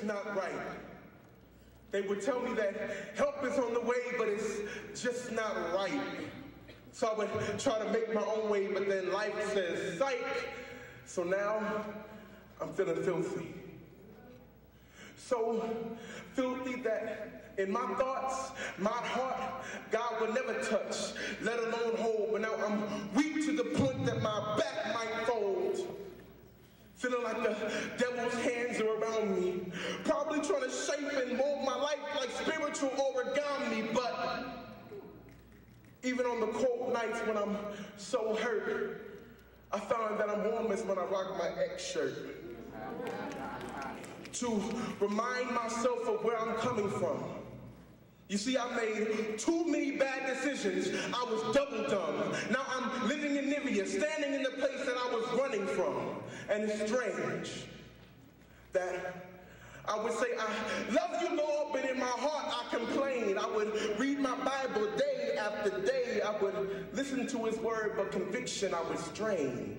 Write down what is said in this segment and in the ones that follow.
just not right. They would tell me that help is on the way, but it's just not right. So I would try to make my own way, but then life says, psych. So now I'm feeling filthy. So filthy that in my thoughts, my heart, God would never touch, let alone hold. But now I'm weak to the point that my back might fold. Feeling like the devil's hands are around me, probably trying to shape and mold my life like spiritual origami. But even on the cold nights when I'm so hurt, I found that I'm warmest when I rock my X shirt. To remind myself of where I'm coming from. You see, I made too many bad decisions. I was double dumb. Now I'm living in Nivea, standing in the place that I was running from. And it's strange that I would say, I love you, Lord, but in my heart I complain. I would read my Bible day after day. I would listen to his word, but conviction I would strain.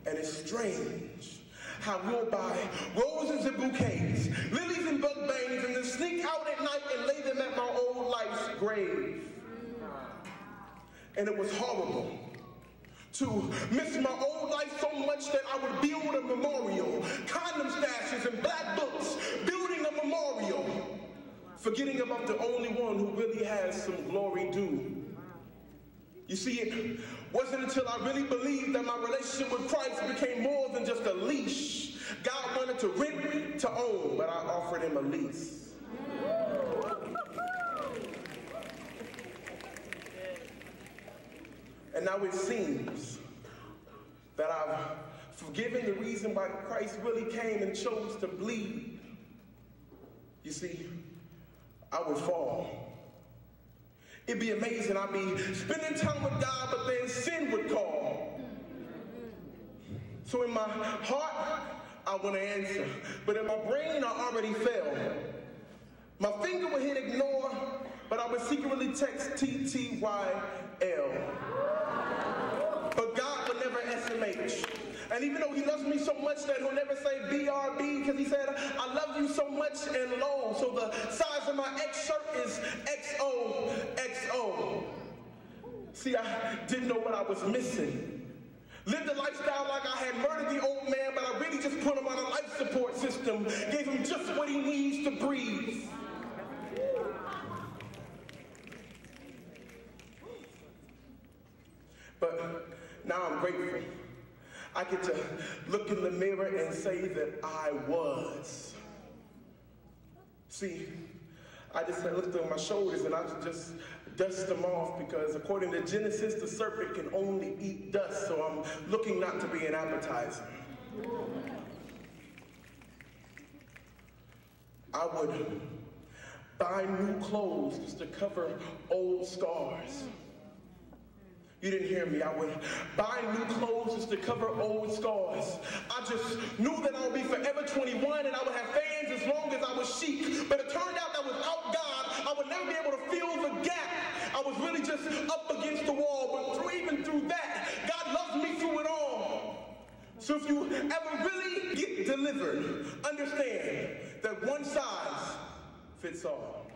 And it's strange how we'll buy roses and bouquets, lilies and bugbangs, and then sneak out at night and lay them at my old life's grave. And it was horrible to miss my old life so much that I would build a memorial, condom stashes and black books, building a memorial, forgetting about the only one who really has some glory due. You see, it wasn't until I really believed that my relationship with Christ became more than just a leash. God wanted to rent to own, but I offered him a lease. And now it seems that I've forgiven the reason why Christ really came and chose to bleed. You see, I would fall. It'd be amazing. I'd be spending time with God, but then sin would call. So in my heart, I want to answer. But in my brain, I already fell. My finger would hit ignore, but I would secretly text TTYL. But God would never SMH. And even though he loves me so much that he'll never say BRB, because he said, I love you so much and low. So the size of my X shirt is XOXO. See, I didn't know what I was missing. Lived a lifestyle like I had murdered the old man, but I really just put him on a life support system. Gave him just what he needs to breathe. But now I'm grateful. I get to look in the mirror and say that I was. See, I just looked over my shoulders and I just dust them off because according to Genesis, the serpent can only eat dust, so I'm looking not to be an appetizer. I would buy new clothes just to cover old scars. You didn't hear me. I would buy new clothes just to cover old scars. I just knew that I would be forever 21 and I would have fans as long as I was chic. But it turned out that without God, I would never be able to fill the gap. I was really just up against the wall. But even through that, God loved me through it all. So if you ever really get delivered, understand that one size fits all.